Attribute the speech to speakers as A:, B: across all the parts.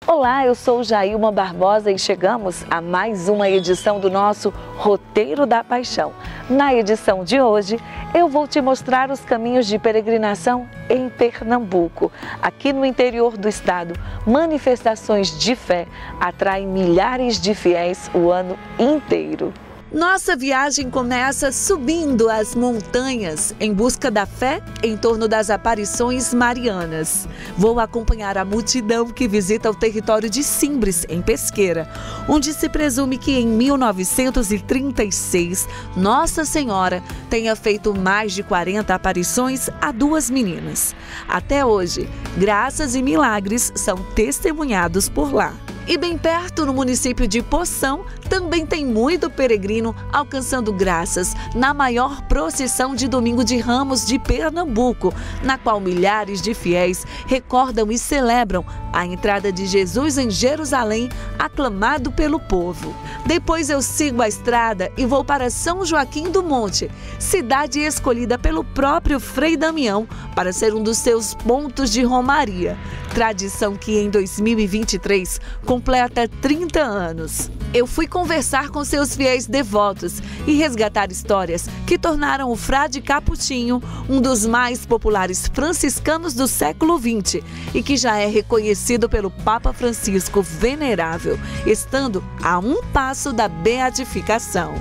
A: Olá, eu sou Jailma Barbosa e chegamos a mais uma edição do nosso Roteiro da Paixão. Na edição de hoje, eu vou te mostrar os caminhos de peregrinação em Pernambuco. Aqui no interior do estado, manifestações de fé atraem milhares de fiéis o ano inteiro. Nossa viagem começa subindo as montanhas em busca da fé em torno das aparições marianas. Vou acompanhar a multidão que visita o território de Simbres, em Pesqueira, onde se presume que em 1936 Nossa Senhora tenha feito mais de 40 aparições a duas meninas. Até hoje, graças e milagres são testemunhados por lá. E bem perto, no município de Poção, também tem muito peregrino alcançando graças na maior procissão de Domingo de Ramos de Pernambuco, na qual milhares de fiéis recordam e celebram a entrada de Jesus em Jerusalém, aclamado pelo povo. Depois eu sigo a estrada e vou para São Joaquim do Monte, cidade escolhida pelo próprio Frei Damião para ser um dos seus pontos de romaria. Tradição que em 2023 completa 30 anos. Eu fui conversar com seus fiéis devotos e resgatar histórias que tornaram o Frade Capuchinho um dos mais populares franciscanos do século XX e que já é reconhecido pelo Papa Francisco Venerável, estando a um passo da beatificação.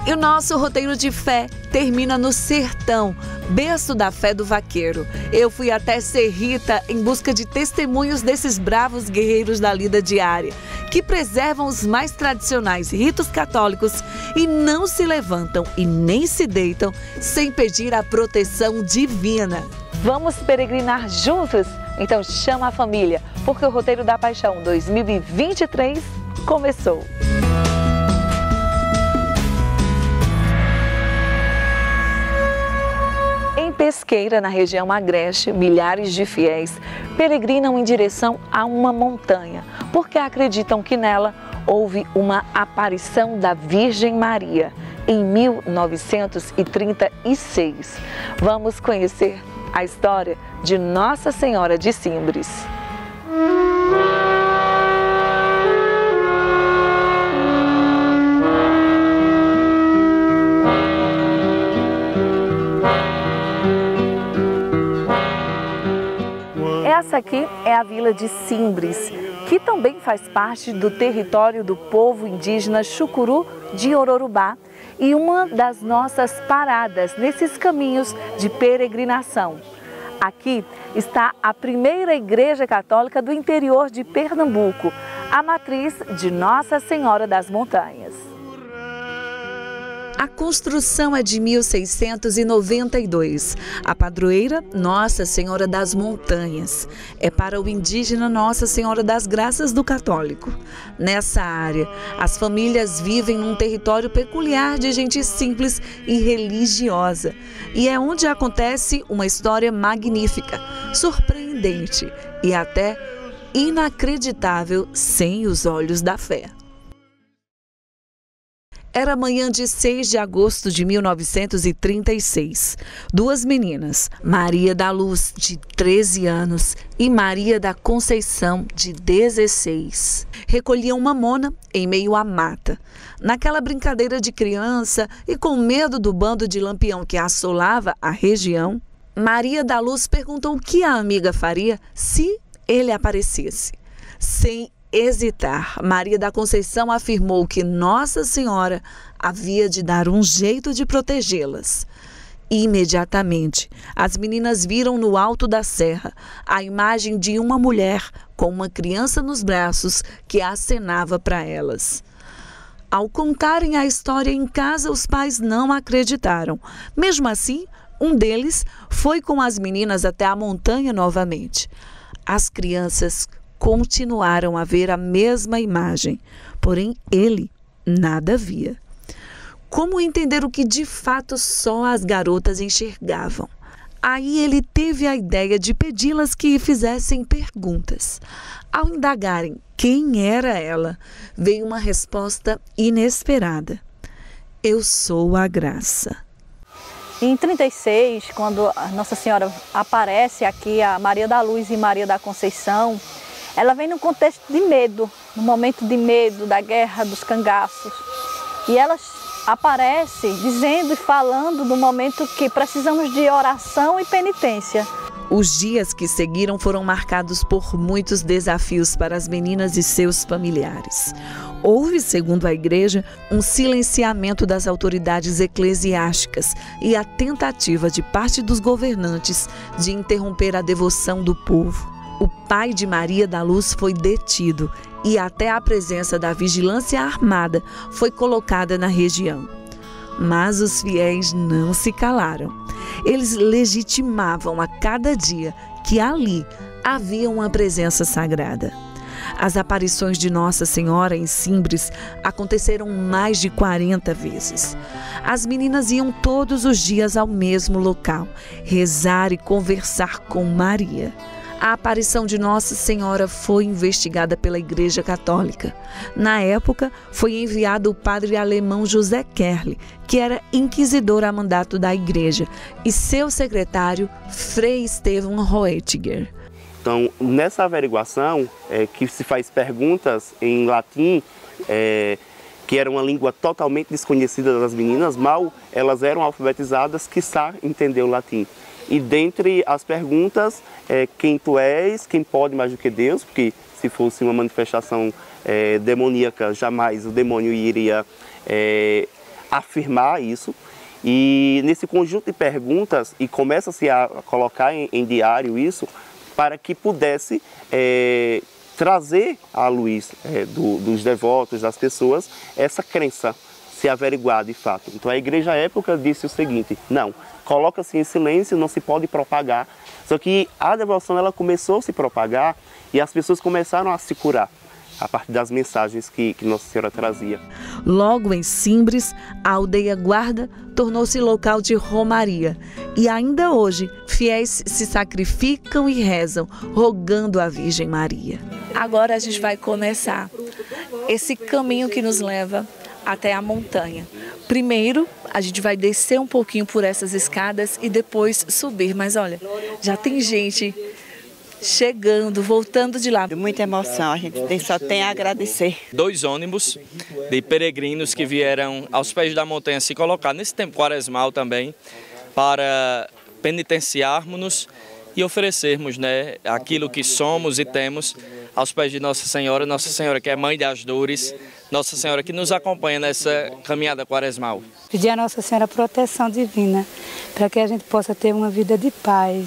A: E o nosso roteiro de fé termina no sertão, berço da fé do vaqueiro. Eu fui até Serrita em busca de testemunhos desses bravos guerreiros da lida diária, que preservam os mais tradicionais ritos católicos e não se levantam e nem se deitam sem pedir a proteção divina. Vamos peregrinar juntos? Então chama a família, porque o Roteiro da Paixão 2023 começou. Em Pesqueira, na região agreste, milhares de fiéis peregrinam em direção a uma montanha, porque acreditam que nela houve uma aparição da Virgem Maria em 1936. Vamos conhecer a história de Nossa Senhora de Simbres. Essa aqui é a vila de Simbres, que também faz parte do território do povo indígena Chucuru de Ororubá e uma das nossas paradas nesses caminhos de peregrinação. Aqui está a primeira igreja católica do interior de Pernambuco, a matriz de Nossa Senhora das Montanhas. A construção é de 1692. A padroeira, Nossa Senhora das Montanhas, é para o indígena Nossa Senhora das Graças do católico. Nessa área, as famílias vivem num território peculiar de gente simples e religiosa. E é onde acontece uma história magnífica, surpreendente e até inacreditável sem os olhos da fé. Era manhã de 6 de agosto de 1936. Duas meninas, Maria da Luz, de 13 anos, e Maria da Conceição, de 16, recolhiam mamona em meio à mata. Naquela brincadeira de criança e com medo do bando de lampião que assolava a região, Maria da Luz perguntou o que a amiga faria se ele aparecesse. Sem hesitar, Maria da Conceição afirmou que Nossa Senhora havia de dar um jeito de protegê-las. Imediatamente, as meninas viram no alto da serra a imagem de uma mulher com uma criança nos braços que acenava para elas. Ao contarem a história em casa, os pais não acreditaram. Mesmo assim, um deles foi com as meninas até a montanha novamente. As crianças continuaram a ver a mesma imagem, porém ele nada via. Como entender o que de fato só as garotas enxergavam? Aí ele teve a ideia de pedi-las que fizessem perguntas. Ao indagarem quem era ela, veio uma resposta inesperada: eu sou a Graça.
B: Em 36, quando a Nossa Senhora aparece aqui, a Maria da Luz e Maria da Conceição, ela vem num contexto de medo, no momento de medo, da guerra, dos cangaços. E ela aparece dizendo e falando do momento que precisamos de oração e penitência.
A: Os dias que seguiram foram marcados por muitos desafios para as meninas e seus familiares. Houve, segundo a igreja, um silenciamento das autoridades eclesiásticas e a tentativa de parte dos governantes de interromper a devoção do povo. O pai de Maria da Luz foi detido e até a presença da vigilância armada foi colocada na região. Mas os fiéis não se calaram. Eles legitimavam a cada dia que ali havia uma presença sagrada. As aparições de Nossa Senhora em Simbres aconteceram mais de 40 vezes. As meninas iam todos os dias ao mesmo local, rezar e conversar com Maria. A aparição de Nossa Senhora foi investigada pela Igreja Católica. Na época, foi enviado o padre alemão José Kerli, que era inquisidor a mandato da Igreja, e seu secretário, Frei Estevão Roettiger.
C: Então, nessa averiguação, que se faz perguntas em latim, que era uma língua totalmente desconhecida das meninas, mal elas eram alfabetizadas, quiçá entender o latim. E dentre as perguntas, quem tu és, quem pode mais do que Deus, porque se fosse uma manifestação demoníaca, jamais o demônio iria afirmar isso. E nesse conjunto de perguntas, e começa-se a colocar em diário isso, para que pudesse trazer à luz dos devotos, das pessoas, essa crença se averiguar de fato. Então a igreja à época disse o seguinte: não, coloca-se em silêncio, não se pode propagar. Só que a devoção ela começou a se propagar e as pessoas começaram a se curar a partir das mensagens que Nossa Senhora trazia.
A: Logo em Simbres, a aldeia Guarda tornou-se local de romaria. E ainda hoje, fiéis se sacrificam e rezam, rogando a Virgem Maria. Agora a gente vai começar esse caminho que nos leva até a montanha. Primeiro, a gente vai descer um pouquinho por essas escadas e depois subir. Mas olha, já tem gente chegando, voltando de lá.
D: Muita emoção, a gente só tem a agradecer.
E: 2 ônibus de peregrinos que vieram aos pés da montanha se colocar nesse tempo quaresmal também para penitenciarmos-nos e oferecermos, aquilo que somos e temos aos pés de Nossa Senhora que é Mãe das Dores, Nossa Senhora que nos acompanha nessa caminhada quaresmal.
F: Pedir a Nossa Senhora proteção divina, para que a gente possa ter uma vida de paz,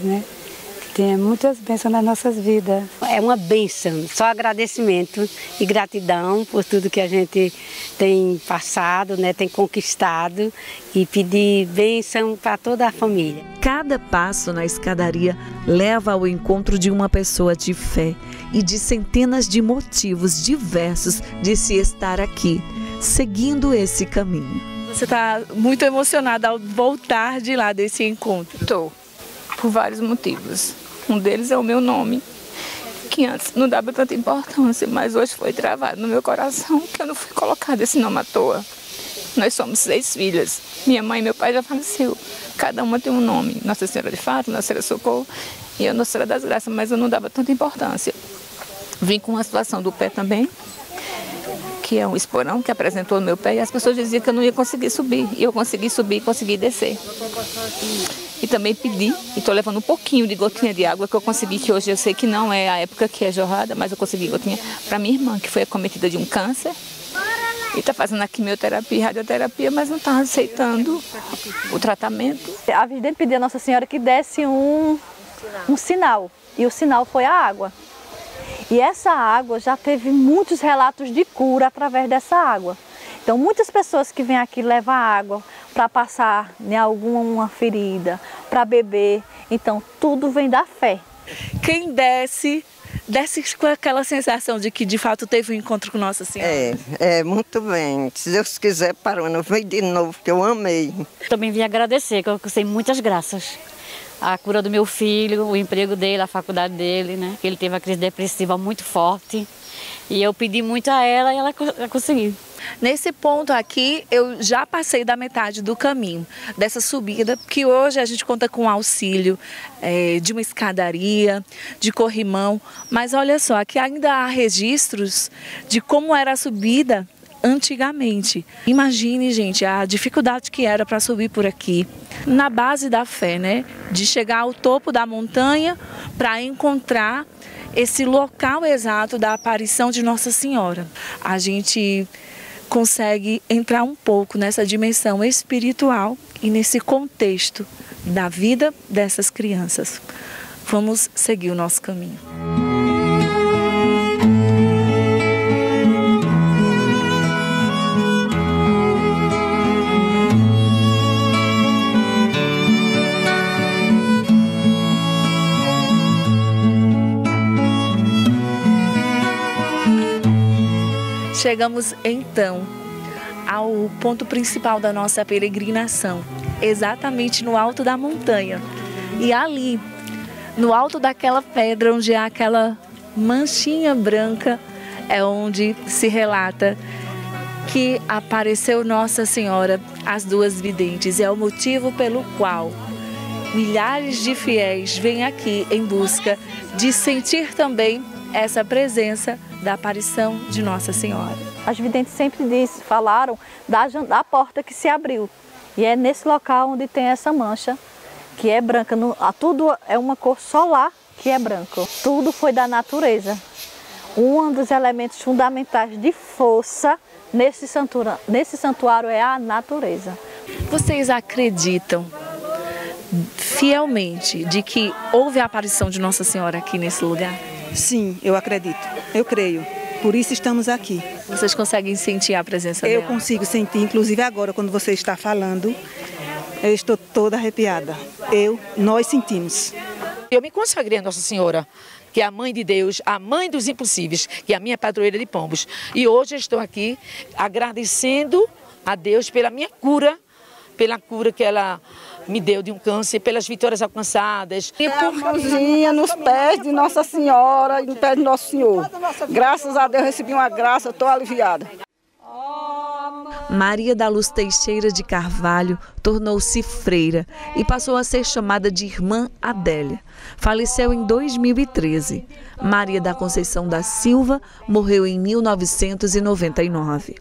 F: Que tenha muitas bênçãos nas nossas vidas.
G: É uma bênção, só agradecimento e gratidão por tudo que a gente tem passado, tem conquistado, e pedir bênção para toda a família.
A: Cada passo na escadaria leva ao encontro de uma pessoa de fé e de centenas de motivos diversos de se estar aqui, seguindo esse caminho. Você está muito emocionada ao voltar de lá desse encontro?
H: Estou, por vários motivos. Um deles é o meu nome, que antes não dava tanta importância, mas hoje foi travado no meu coração, que eu não fui colocada esse nome à toa. Nós somos 6 filhas. Minha mãe e meu pai já faleceram. Cada uma tem um nome. Nossa Senhora de Fato, Nossa Senhora Socorro e a Nossa Senhora das Graças, mas eu não dava tanta importância. Vim com a situação do pé também, que é um esporão que apresentou no meu pé, e as pessoas diziam que eu não ia conseguir subir. E eu consegui subir e consegui descer. E também pedi, e estou levando um pouquinho de gotinha de água que eu consegui, que hoje eu sei que não é a época que é jorrada, mas eu consegui gotinha para minha irmã, que foi acometida de um câncer. E está fazendo a quimioterapia e radioterapia, mas não está aceitando o tratamento.
B: A Virgem pediu a Nossa Senhora que desse um sinal, e o sinal foi a água. E essa água já teve muitos relatos de cura através dessa água. Então, muitas pessoas que vêm aqui levam água para passar em alguma ferida, para beber. Então, tudo vem da fé.
A: Quem desce com aquela sensação de que de fato teve um encontro com Nossa Senhora.
D: Muito bem. Se Deus quiser, parando, vem de novo, que eu amei.
I: Também vim agradecer, que eu sei muitas graças. A cura do meu filho, o emprego dele, a faculdade dele, que ele teve uma crise depressiva muito forte. E eu pedi muito a ela e ela conseguiu.
A: Nesse ponto aqui, eu já passei da metade do caminho dessa subida, que hoje a gente conta com auxílio de uma escadaria, de corrimão. Mas olha só, aqui ainda há registros de como era a subida antigamente. Imagine, gente, a dificuldade que era para subir por aqui. Na base da fé, né? De chegar ao topo da montanha para encontrar esse local exato da aparição de Nossa Senhora. A gente consegue entrar um pouco nessa dimensão espiritual e nesse contexto da vida dessas crianças. Vamos seguir o nosso caminho. Chegamos então ao ponto principal da nossa peregrinação, exatamente no alto da montanha. E ali, no alto daquela pedra onde há aquela manchinha branca, é onde se relata que apareceu Nossa Senhora às duas videntes. É o motivo pelo qual milhares de fiéis vêm aqui em busca de sentir também essa presença da aparição de Nossa Senhora.
B: As videntes sempre falaram da porta que se abriu. E é nesse local onde tem essa mancha, que é branca. Tudo é uma cor solar que é branco. Tudo foi da natureza. Um dos elementos fundamentais de força nesse santuário é a natureza.
A: Vocês acreditam fielmente de que houve a aparição de Nossa Senhora aqui nesse lugar?
J: Sim, eu acredito, eu creio. Por isso estamos aqui.
A: Vocês conseguem sentir a presença dela?
J: Eu consigo sentir, inclusive agora, quando você está falando, eu estou toda arrepiada. Nós sentimos.
K: Eu me consagrei a Nossa Senhora, que é a Mãe de Deus, a Mãe dos Impossíveis, que é a minha padroeira de Pombos. E hoje eu estou aqui agradecendo a Deus pela minha cura, pela cura que ela me deu de um câncer, pelas vitórias alcançadas.
D: E por mãozinha nos pés de Nossa Senhora e no pé de Nosso Senhor. Graças a Deus recebi uma graça, estou aliviada.
A: Maria da Luz Teixeira de Carvalho tornou-se freira e passou a ser chamada de Irmã Adélia. Faleceu em 2013. Maria da Conceição da Silva morreu em 1999.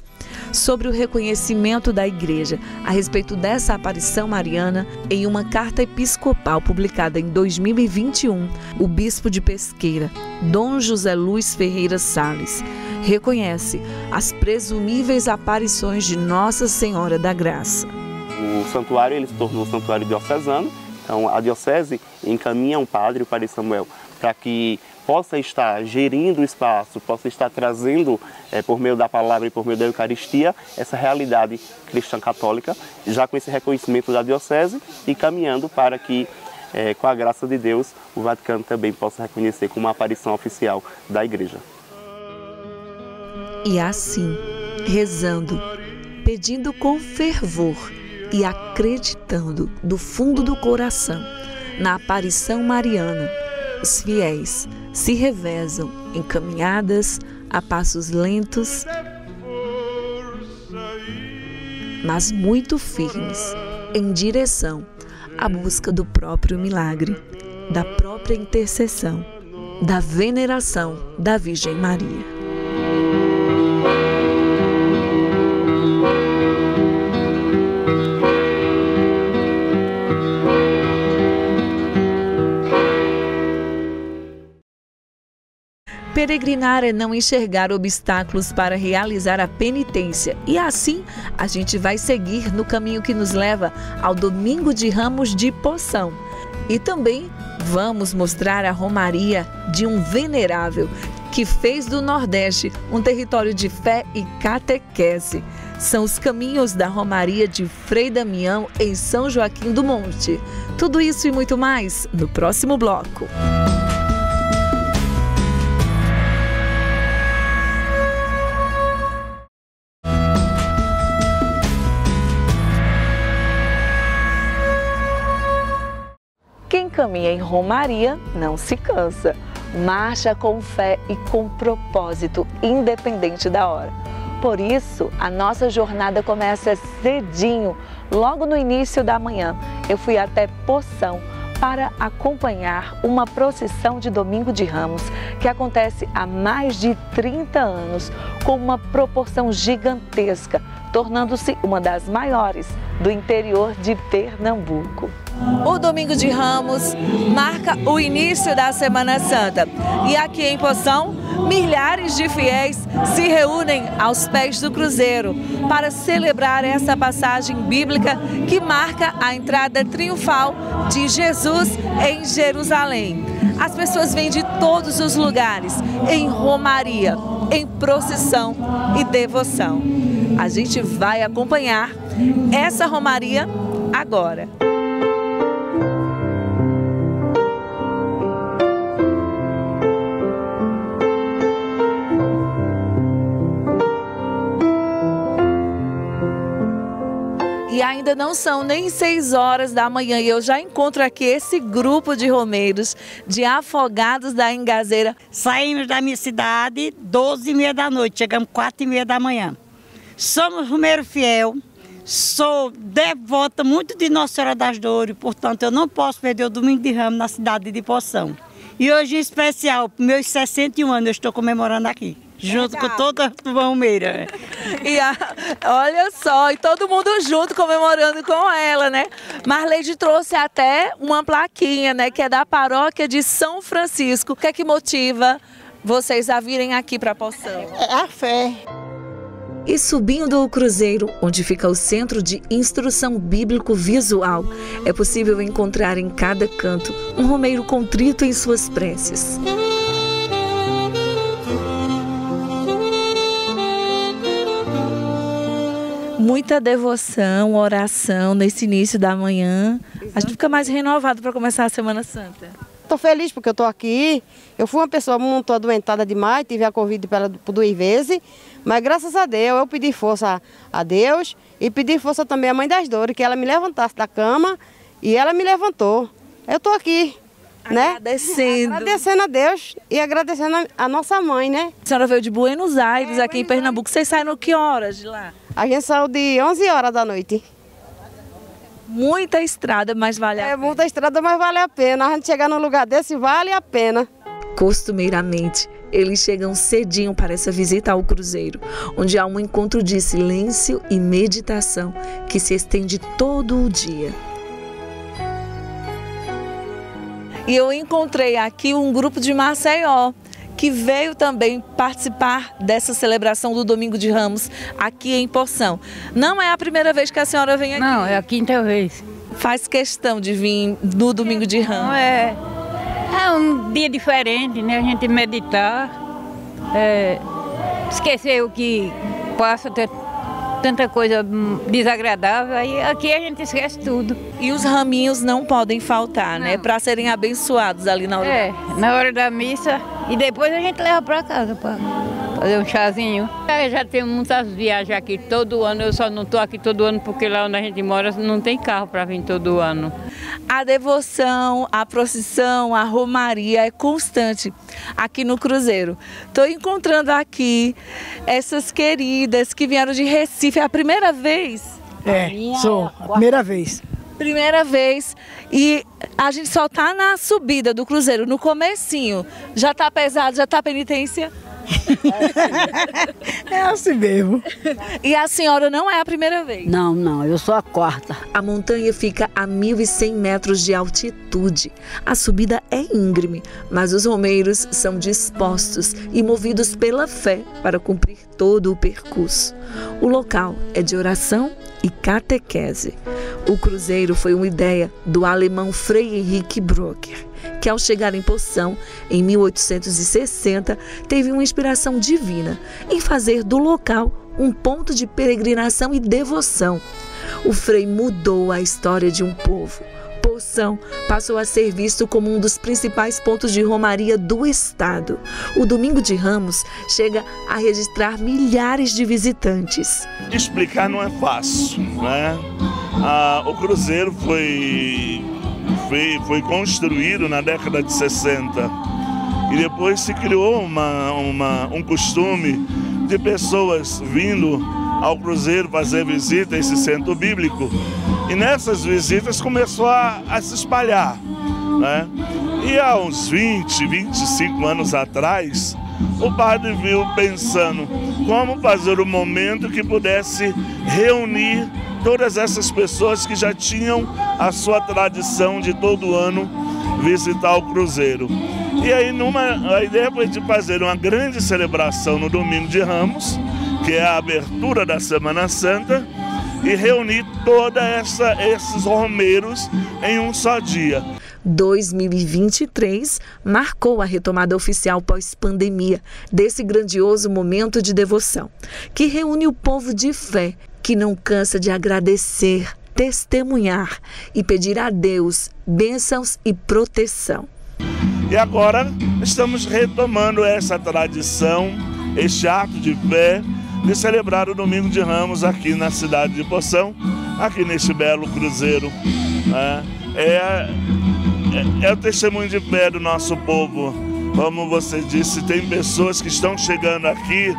A: Sobre o reconhecimento da Igreja a respeito dessa aparição mariana, em uma carta episcopal publicada em 2021, o bispo de Pesqueira, Dom José Luiz Ferreira Salles, reconhece as presumíveis aparições de Nossa Senhora da Graça.
C: O santuário ele se tornou santuário diocesano, então a diocese encaminha um padre, o padre Samuel, para que possa estar gerindo o espaço, possa estar trazendo, por meio da palavra e por meio da Eucaristia, essa realidade cristã católica, já com esse reconhecimento da diocese e caminhando para que, com a graça de Deus, o Vaticano também possa reconhecer como uma aparição oficial da Igreja.
A: E assim, rezando, pedindo com fervor e acreditando do fundo do coração na aparição mariana, os fiéis se revezam em caminhadas a passos lentos, mas muito firmes, em direção à busca do próprio milagre, da própria intercessão, da veneração da Virgem Maria. Peregrinar é não enxergar obstáculos para realizar a penitência e assim a gente vai seguir no caminho que nos leva ao Domingo de Ramos de Poção. E também vamos mostrar a romaria de um venerável que fez do Nordeste um território de fé e catequese. São os caminhos da romaria de Frei Damião em São Joaquim do Monte. Tudo isso e muito mais no próximo bloco. Quem caminha em romaria não se cansa, marcha com fé e com propósito, independente da hora. por isso a nossa jornada começa cedinho, logo no início da manhã. Eu fui até Poção para acompanhar uma procissão de Domingo de Ramos, que acontece há mais de 30 anos, com uma proporção gigantesca, tornando-se uma das maiores do interior de Pernambuco. O Domingo de Ramos marca o início da Semana Santa e aqui em Poção, milhares de fiéis se reúnem aos pés do cruzeiro para celebrar essa passagem bíblica que marca a entrada triunfal de Jesus em Jerusalém. As pessoas vêm de todos os lugares, em romaria, em procissão e devoção. A gente vai acompanhar essa romaria agora. E ainda não são nem 6 horas da manhã e eu já encontro aqui esse grupo de romeiros, de afogados da Engazeira.
L: Saímos da minha cidade 12h30 da noite, chegamos 4h30 da manhã. Somos romeiro fiel, sou devota muito de Nossa Senhora das Dores, portanto eu não posso perder o Domingo de Ramos na cidade de Poção. E hoje em especial, meus 61 anos eu estou comemorando aqui. Junto com toda a romeira.
A: E olha só, e todo mundo junto comemorando com ela, né? Marleide trouxe até uma plaquinha, né? Que é da paróquia de São Francisco. O que é que motiva vocês a virem aqui para Poção?
L: É a fé.
A: E subindo o cruzeiro, onde fica o Centro de Instrução Bíblico Visual, é possível encontrar em cada canto um romeiro contrito em suas preces. Muita devoção, oração nesse início da manhã. A gente fica mais renovado para começar a Semana Santa.
M: Estou feliz porque eu estou aqui. Eu fui uma pessoa muito adoentada demais, tive a Covid por 2 vezes, mas graças a Deus eu pedi força a Deus e pedi força também à Mãe das Dores, que ela me levantasse da cama e ela me levantou. Eu estou aqui, né? Agradecendo a Deus e agradecendo a nossa mãe, né?
A: A senhora veio de Buenos Aires, aqui em Pernambuco. Vocês saíram que horas de lá?
M: A gente saiu de 11 horas da noite.
A: Muita estrada, mas vale a pena.
M: É muita estrada, mas vale a pena. A gente chegar num lugar desse vale a pena.
A: Costumeiramente, eles chegam cedinho para essa visita ao cruzeiro, onde há um encontro de silêncio e meditação que se estende todo o dia. E eu encontrei aqui um grupo de Maceió, que veio também participar dessa celebração do Domingo de Ramos aqui em Poção. Não é a primeira vez que a senhora vem aqui?
N: Não, é a 5ª vez.
A: Faz questão de vir no Domingo de Ramos?
N: Não, é um dia diferente, né? A gente meditar, esquecer o que passa, ter tanta coisa desagradável, aí aqui a gente esquece tudo.
A: E os raminhos não podem faltar, né? Para serem abençoados ali na hora.
N: Na hora da missa. E depois a gente leva para casa para fazer um chazinho. Eu já tenho muitas viagens aqui todo ano, eu só não estou aqui todo ano porque lá onde a gente mora não tem carro para vir todo ano.
A: A devoção, a procissão, a romaria é constante aqui no cruzeiro. Estou encontrando aqui essas queridas que vieram de Recife. É a primeira vez?
O: Sou. A primeira vez.
A: Primeira vez, e a gente só tá na subida do cruzeiro, no comecinho. Já tá pesado, já tá penitência?
O: É assim mesmo.
A: E a senhora não é a primeira vez?
P: Não, eu sou a 4ª.
A: A montanha fica a 1.100 metros de altitude. A subida é íngreme, mas os romeiros são dispostos e movidos pela fé para cumprir todo o percurso. O local é de oração e catequese. O cruzeiro foi uma ideia do alemão Frei Henrique Brocker, que ao chegar em Poção, em 1860, teve uma inspiração divina em fazer do local um ponto de peregrinação e devoção. O Frei mudou a história de um povo. Poção passou a ser visto como um dos principais pontos de romaria do estado. O Domingo de Ramos chega a registrar milhares de visitantes.
Q: Explicar não é fácil, né? O cruzeiro foi construído na década de 60 e depois se criou um costume de pessoas vindo ao cruzeiro fazer visita a esse centro bíblico. E nessas visitas começou a se espalhar, né? E há uns 20, 25 anos atrás, o padre viu pensando como fazer um momento que pudesse reunir todas essas pessoas que já tinham a sua tradição de todo ano visitar o cruzeiro. E aí a ideia foi de fazer uma grande celebração no Domingo de Ramos, que é a abertura da Semana Santa, e reunir todos esses romeiros em um só dia.
A: 2023 marcou a retomada oficial pós-pandemia desse grandioso momento de devoção, que reúne o povo de fé, que não cansa de agradecer, testemunhar e pedir a Deus bênçãos e proteção.
Q: E agora estamos retomando essa tradição, este ato de fé, de celebrar o Domingo de Ramos aqui na cidade de Poção, aqui neste belo cruzeiro. É o testemunho de fé do nosso povo. Como você disse, tem pessoas que estão chegando aqui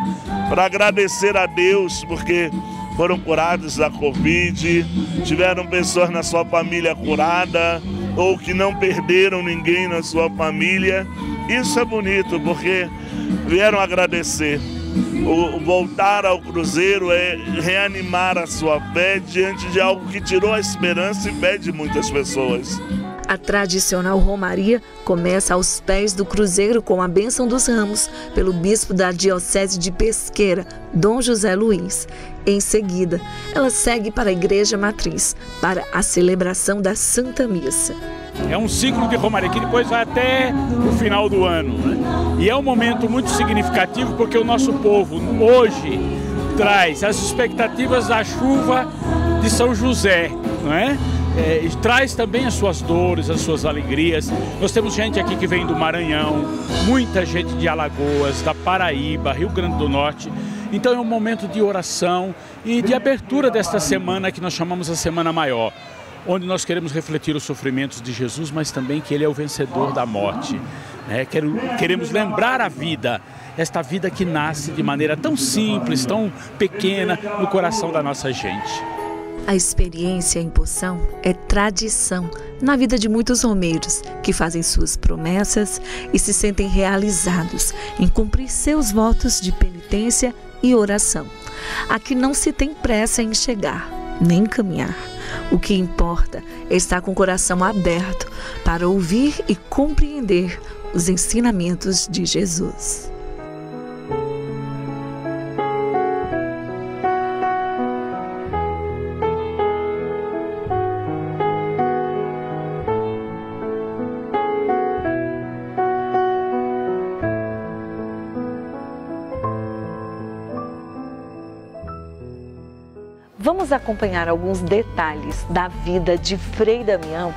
Q: para agradecer a Deus, porque foram curados da Covid, tiveram pessoas na sua família curada, ou que não perderam ninguém na sua família. Isso é bonito, porque vieram agradecer. O voltar ao cruzeiro é reanimar a sua fé diante de algo que tirou a esperança e fé de muitas pessoas.
A: A tradicional romaria começa aos pés do cruzeiro com a bênção dos ramos pelo bispo da Diocese de Pesqueira, Dom José Luiz. Em seguida, ela segue para a Igreja Matriz, para a celebração da Santa Missa.
R: É um ciclo de romaria que depois vai até o final do ano, né? E é um momento muito significativo porque o nosso povo hoje traz as expectativas da chuva de São José, não é? Traz também as suas dores, as suas alegrias. Nós temos gente aqui que vem do Maranhão, muita gente de Alagoas, da Paraíba, Rio Grande do Norte. Então é um momento de oração e de abertura desta semana que nós chamamos a Semana Maior, onde nós queremos refletir os sofrimentos de Jesus, mas também que Ele é o vencedor da morte. Queremos lembrar a vida, esta vida que nasce de maneira tão simples, tão pequena no coração da nossa gente.
A: A experiência em Poção é tradição na vida de muitos romeiros que fazem suas promessas e se sentem realizados em cumprir seus votos de penitência e oração. Aqui não se tem pressa em chegar, nem caminhar. O que importa é estar com o coração aberto para ouvir e compreender os ensinamentos de Jesus. Vamos acompanhar alguns detalhes da vida de Frei Damião.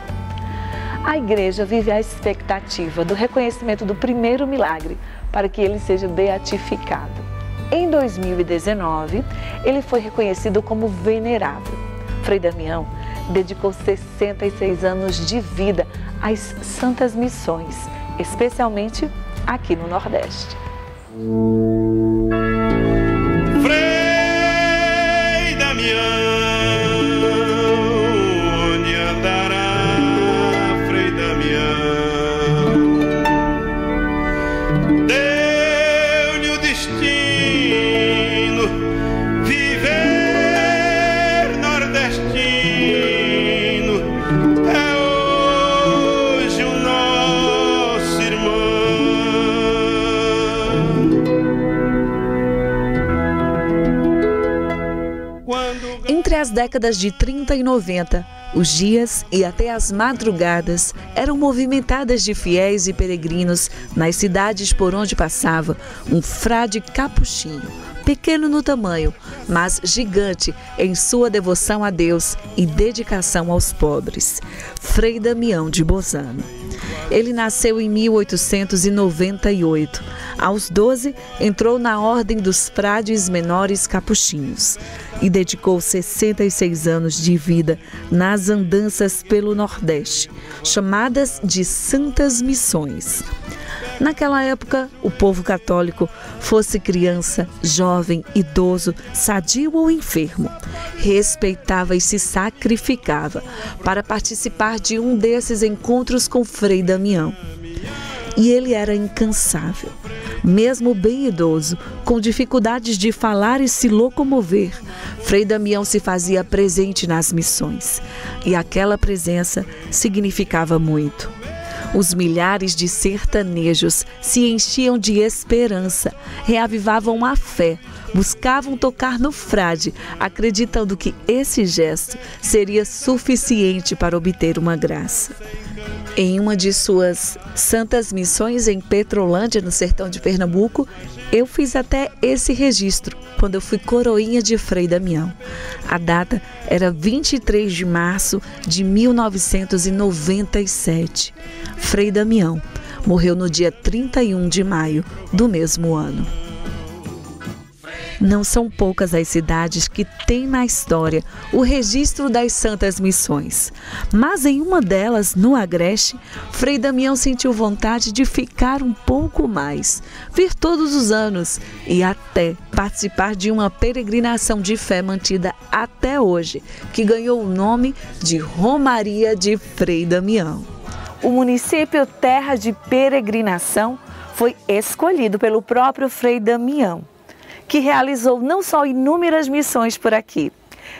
A: A igreja vive a expectativa do reconhecimento do primeiro milagre para que ele seja beatificado. Em 2019, ele foi reconhecido como venerável. Frei Damião dedicou 66 anos de vida às santas missões, especialmente aqui no Nordeste.
S: Frei Damião, onde andará Frei Damião? Deu-lhe o destino, viver nordestino, é hoje o nosso irmão.
A: Entre as décadas de 30 e 90, os dias e até as madrugadas eram movimentadas de fiéis e peregrinos nas cidades por onde passava um frade capuchinho, pequeno no tamanho, mas gigante em sua devoção a Deus e dedicação aos pobres, Frei Damião de Bozano. Ele nasceu em 1898. Aos 12, entrou na Ordem dos Frades Menores Capuchinhos e dedicou 66 anos de vida nas andanças pelo Nordeste, chamadas de Santas Missões. Naquela época, o povo católico, fosse criança, jovem, idoso, sadio ou enfermo, respeitava e se sacrificava para participar de um desses encontros com Frei Damião. E ele era incansável. Mesmo bem idoso, com dificuldades de falar e se locomover, Frei Damião se fazia presente nas missões. E aquela presença significava muito. Os milhares de sertanejos se enchiam de esperança, reavivavam a fé, buscavam tocar no frade, acreditando que esse gesto seria suficiente para obter uma graça. Em uma de suas santas missões em Petrolândia, no sertão de Pernambuco, eu fiz até esse registro, quando eu fui coroinha de Frei Damião. A data era 23 de março de 1997. Frei Damião morreu no dia 31 de maio do mesmo ano. Não são poucas as cidades que têm na história o registro das santas missões. Mas em uma delas, no Agreste, Frei Damião sentiu vontade de ficar um pouco mais, vir todos os anos e até participar de uma peregrinação de fé mantida até hoje, que ganhou o nome de Romaria de Frei Damião. O município Terra de Peregrinação foi escolhido pelo próprio Frei Damião, que realizou não só inúmeras missões por aqui.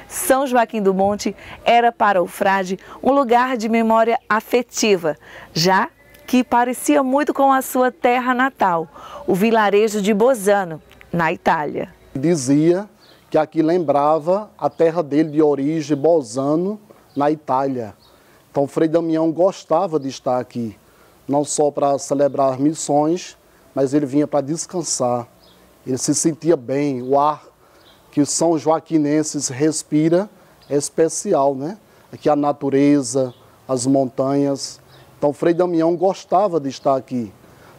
A: São Joaquim do Monte era para o frade um lugar de memória afetiva, já que parecia muito com a sua terra natal, o vilarejo de Bolzano, na Itália.
T: Dizia que aqui lembrava a terra dele de origem, Bolzano, na Itália. Então Frei Damião gostava de estar aqui, não só para celebrar missões, mas ele vinha para descansar. Ele se sentia bem, o ar que os são joaquinenses respira é especial, né? Aqui a natureza, as montanhas. Então Frei Damião gostava de estar aqui.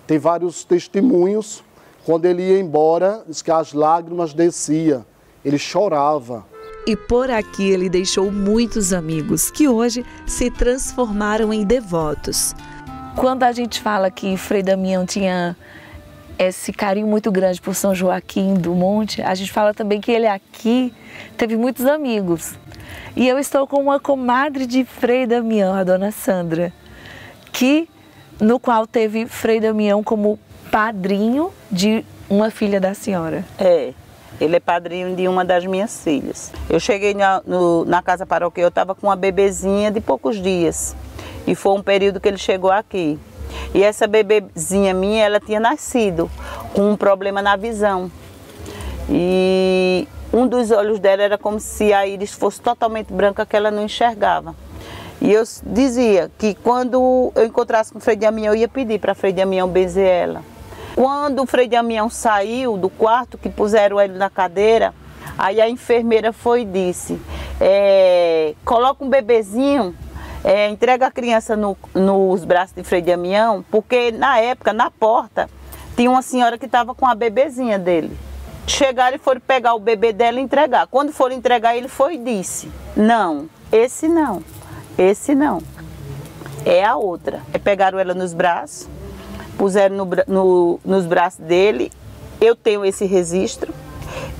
T: Tem vários testemunhos, quando ele ia embora, diz que as lágrimas desciam, ele chorava.
A: E por aqui ele deixou muitos amigos que hoje se transformaram em devotos. Quando a gente fala que Frei Damião tinha esse carinho muito grande por São Joaquim do Monte, a gente fala também que ele aqui teve muitos amigos. E eu estou com uma comadre de Frei Damião, a dona Sandra, no qual teve Frei Damião como padrinho de uma filha da senhora.
U: Ele é padrinho de uma das minhas filhas. Eu cheguei na casa paroquial, eu estava com uma bebezinha de poucos dias. E foi um período que ele chegou aqui. E essa bebezinha minha, ela tinha nascido com um problema na visão. E um dos olhos dela era como se a íris fosse totalmente branca, que ela não enxergava. E eu dizia que quando eu encontrasse com o Frei Damião, eu ia pedir para Frei Damião benzer ela. Quando o Frei Damião saiu do quarto, que puseram ele na cadeira, aí a enfermeira foi e disse, coloca um bebezinho, entrega a criança nos braços de Frei Damião, porque na época, na porta, tinha uma senhora que estava com a bebezinha dele. Chegaram e foram pegar o bebê dela e entregar. Quando foram entregar, ele foi e disse, não, esse não, é a outra. Aí pegaram ela nos braços, puseram nos braços dele, eu tenho esse registro,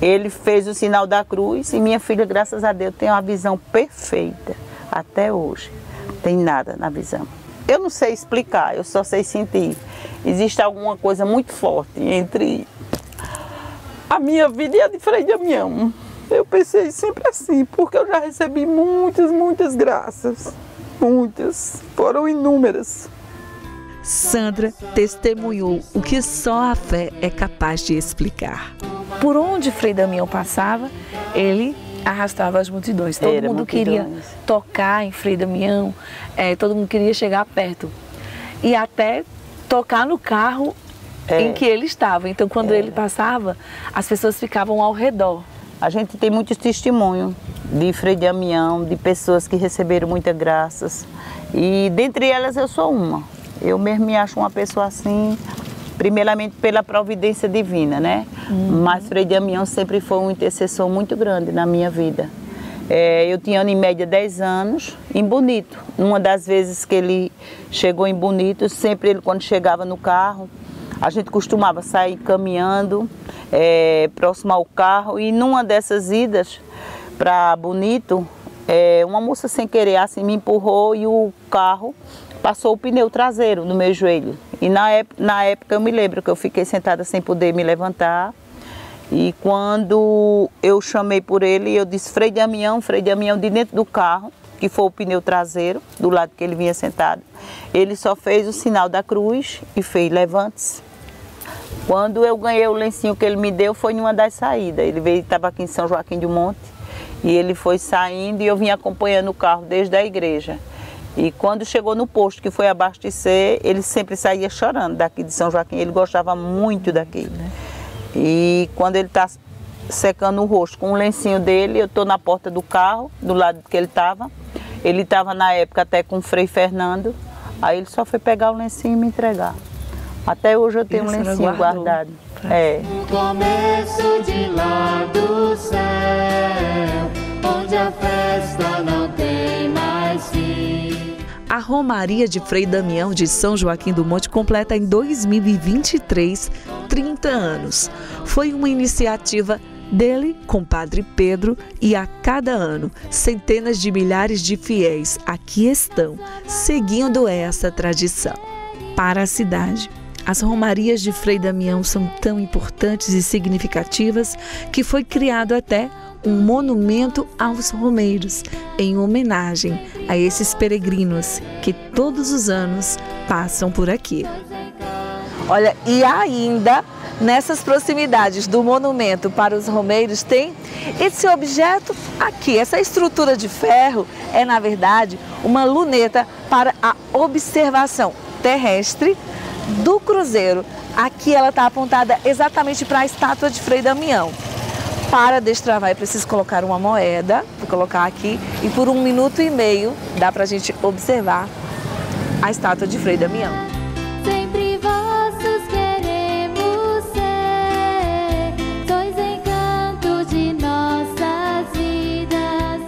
U: ele fez o sinal da cruz e minha filha, graças a Deus, tem uma visão perfeita até hoje. Tem nada na visão. Eu não sei explicar, eu só sei sentir. Existe alguma coisa muito forte entre a minha vida e a de Frei Damião. Eu pensei sempre assim, porque eu já recebi muitas graças. Muitas, foram inúmeras.
A: Sandra testemunhou o que só a fé é capaz de explicar. Por onde Frei Damião passava, ele arrastava as multidões. Todo mundo queria tocar em Frei Damião, todo mundo queria chegar perto. E até tocar no carro em que ele estava. Então, quando ele passava, as pessoas ficavam ao redor.
U: A gente tem muitos testemunhos de Frei Damião, de pessoas que receberam muitas graças. E dentre elas eu sou uma. Eu mesmo me acho uma pessoa assim, primeiramente pela providência divina, né? Mas Frei Damião sempre foi um intercessor muito grande na minha vida. Eu tinha em média 10 anos em Bonito. Uma das vezes que ele chegou em Bonito, sempre ele quando chegava no carro, A gente costumava sair caminhando próximo ao carro, e numa dessas idas para Bonito, uma moça sem querer assim me empurrou e o carro passou o pneu traseiro no meu joelho. E na época eu me lembro que eu fiquei sentada sem poder me levantar. E quando eu chamei por ele, eu disse Frei Damião de dentro do carro, que foi o pneu traseiro, do lado que ele vinha sentado. Ele só fez o sinal da cruz e fez levante-se. Quando eu ganhei o lencinho que ele me deu, foi em uma das saídas. Ele estava aqui em São Joaquim do Monte, e ele foi saindo e eu vim acompanhando o carro desde a igreja. E quando chegou no posto que foi abastecer, ele sempre saía chorando daqui de São Joaquim, ele gostava muito daqui. E quando ele está secando o rosto com o lencinho dele, eu estou na porta do carro, do lado que ele estava na época até com o Frei Fernando, aí ele só foi pegar o lencinho e me entregar. Até hoje eu tenho um lencinho guardado.
S: No começo de lá do céu, onde a festa não tem mais fim.
A: A Romaria de Frei Damião de São Joaquim do Monte completa em 2023 30 anos. Foi uma iniciativa dele com Padre Pedro, e a cada ano centenas de milhares de fiéis aqui estão seguindo essa tradição. Para a cidade, as romarias de Frei Damião são tão importantes e significativas que foi criado até um monumento aos romeiros, em homenagem a esses peregrinos que todos os anos passam por aqui. Olha, e ainda nessas proximidades do monumento para os romeiros tem esse objeto aqui. Essa estrutura de ferro é, na verdade, uma luneta para a observação terrestre do cruzeiro. Aqui ela está apontada exatamente para a estátua de Frei Damião. Para destravar é preciso colocar uma moeda, vou colocar aqui, e por 1 minuto e meio dá para a gente observar a estátua de Frei Damião.
S: Sempre vossos queremos ser, sois encanto de nossas vidas.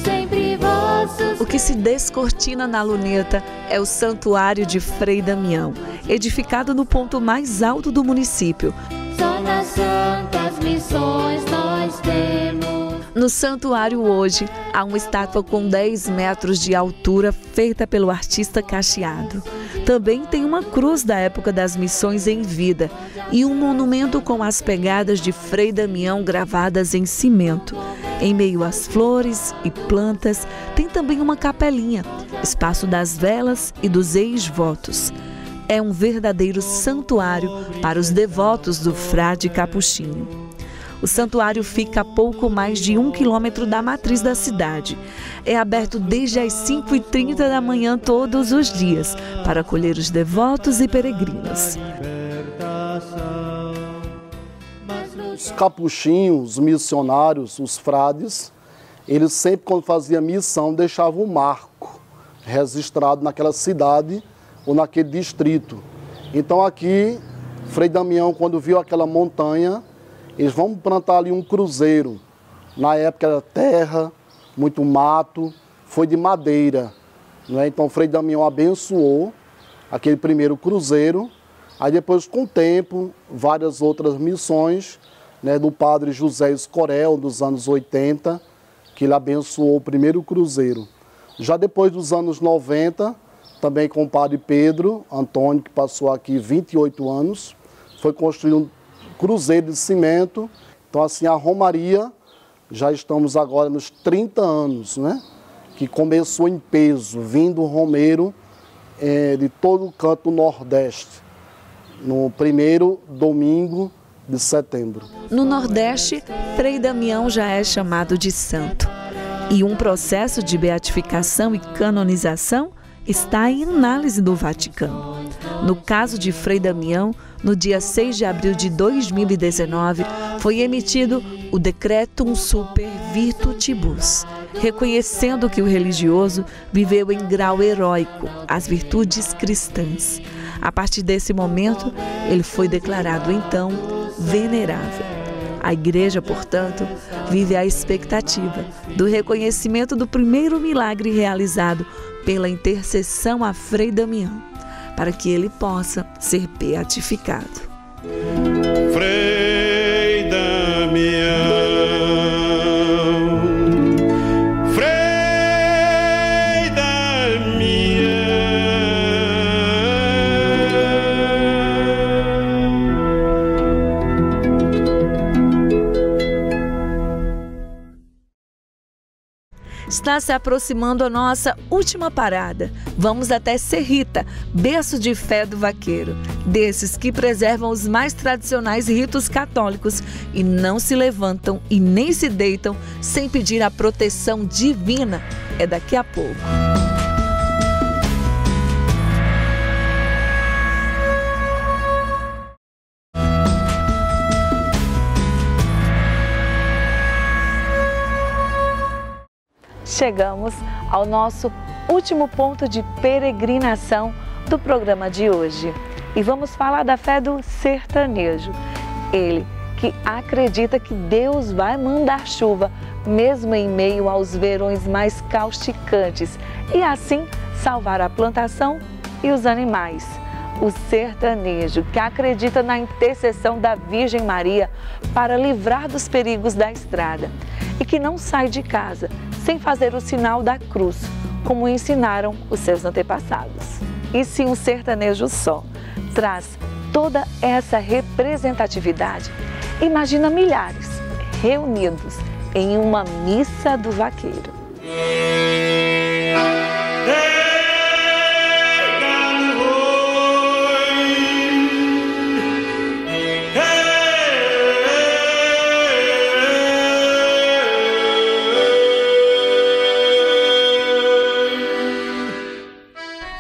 S: Sempre vossos.
A: O que se descortina na luneta é o Santuário de Frei Damião, edificado no ponto mais alto do município.
S: Só nas santas missões nós temos.
A: No santuário hoje há uma estátua com 10 metros de altura feita pelo artista Cacheado. Também tem uma cruz da época das missões em vida e um monumento com as pegadas de Frei Damião gravadas em cimento. Em meio às flores e plantas tem também uma capelinha, espaço das velas e dos ex-votos. É um verdadeiro santuário para os devotos do frade capuchinho. O santuário fica a pouco mais de 1 quilômetro da matriz da cidade. É aberto desde as 5h30 da manhã todos os dias para acolher os devotos e peregrinos.
T: Os capuchinhos, os missionários, os frades, eles sempre, quando faziam missão, deixavam um marco registrado naquela cidade ou naquele distrito. Então aqui, Frei Damião, quando viu aquela montanha, eles vão plantar ali um cruzeiro. Na época era terra, muito mato, foi de madeira, né? Então Frei Damião abençoou aquele primeiro cruzeiro. Aí depois, com o tempo, várias outras missões, né, do padre José Escorel, dos anos 80, que ele abençoou o primeiro cruzeiro. Já depois dos anos 90, também com o padre Pedro Antônio, que passou aqui 28 anos, foi construído um cruzeiro de cimento. Então, assim, a Romaria, já estamos agora nos 30 anos, né? Que começou em peso, vindo o romeiro de todo o canto do Nordeste, no primeiro domingo de setembro.
A: No Nordeste, Frei Damião já é chamado de santo. E um processo de beatificação e canonização está em análise do Vaticano. No caso de Frei Damião, no dia 6 de abril de 2019, foi emitido o Decretum Super Virtutibus, reconhecendo que o religioso viveu em grau heróico as virtudes cristãs. A partir desse momento, ele foi declarado, então, venerável. A Igreja, portanto, vive a expectativa do reconhecimento do primeiro milagre realizado pela intercessão a Frei Damião. para que ele possa ser beatificado.
E: Frei Damião, Frei Damião.
A: Está se aproximando a nossa última parada. Vamos até Serrita, berço de fé do vaqueiro. Desses que preservam os mais tradicionais ritos católicos e não se levantam e nem se deitam sem pedir a proteção divina. É daqui a pouco. Chegamos ao nosso último ponto de peregrinação do programa de hoje. E vamos falar da fé do sertanejo. Ele que acredita que Deus vai mandar chuva, mesmo em meio aos verões mais causticantes, e assim salvar a plantação e os animais. O sertanejo que acredita na intercessão da Virgem Maria para livrar dos perigos da estrada e que não sai de casa sem fazer o sinal da cruz, como ensinaram os seus antepassados. E se um sertanejo só traz toda essa representatividade, imagina milhares reunidos em uma missa do vaqueiro.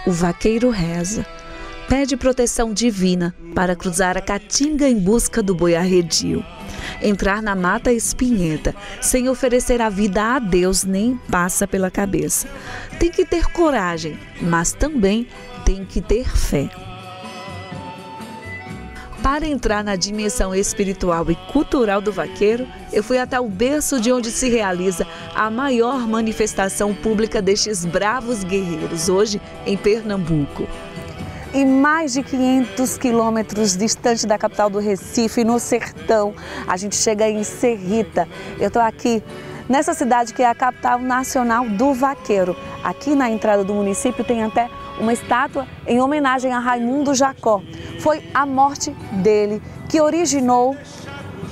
A: O vaqueiro reza, pede proteção divina para cruzar a caatinga em busca do boi arredio. Entrar na mata espinhenta sem oferecer a vida a Deus nem passa pela cabeça. Tem que ter coragem, mas também tem que ter fé. Para entrar na dimensão espiritual e cultural do vaqueiro, eu fui até o berço de onde se realiza a maior manifestação pública destes bravos guerreiros, hoje em Pernambuco. E mais de 500 quilômetros distante da capital do Recife, no sertão, a gente chega em Serrita. Eu estou aqui nessa cidade que é a capital nacional do vaqueiro. Aqui na entrada do município tem até uma estátua em homenagem a Raimundo Jacó. Foi a morte dele que originou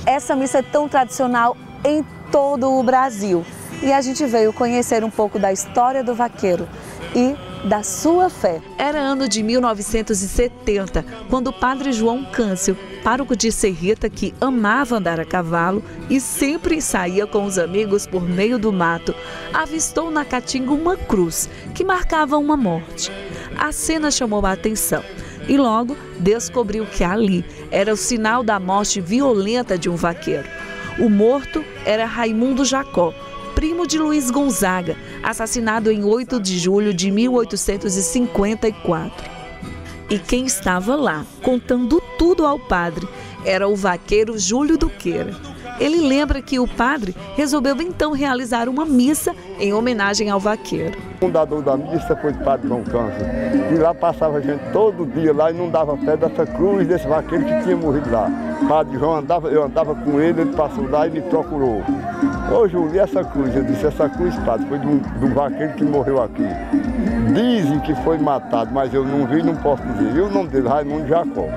A: essa missa tão tradicional em todo o Brasil. E a gente veio conhecer um pouco da história do vaqueiro e da sua fé. Era ano de 1970, quando o padre João Câncio, pároco de Serrita, que amava andar a cavalo e sempre saía com os amigos por meio do mato, avistou na caatinga uma cruz que marcava uma morte. A cena chamou a atenção e logo descobriu que ali era o sinal da morte violenta de um vaqueiro. O morto era Raimundo Jacó, primo de Luiz Gonzaga, assassinado em 8 de julho de 1854. E quem estava lá, contando tudo ao padre, era o vaqueiro Júlio Duqueira. Ele lembra que o padre resolveu então realizar uma missa em homenagem ao vaqueiro.
V: O fundador da missa foi o padre João Câncio. E lá passava gente todo dia lá e não dava fé dessa cruz, desse vaqueiro que tinha morrido lá. O padre João eu andava com ele passou lá e me procurou. Ô Júlio, e essa cruz? Eu disse, essa cruz, padre, foi do vaqueiro que morreu aqui. Dizem que foi matado, mas eu não vi e não posso dizer. E o nome dele, Raimundo Jacó.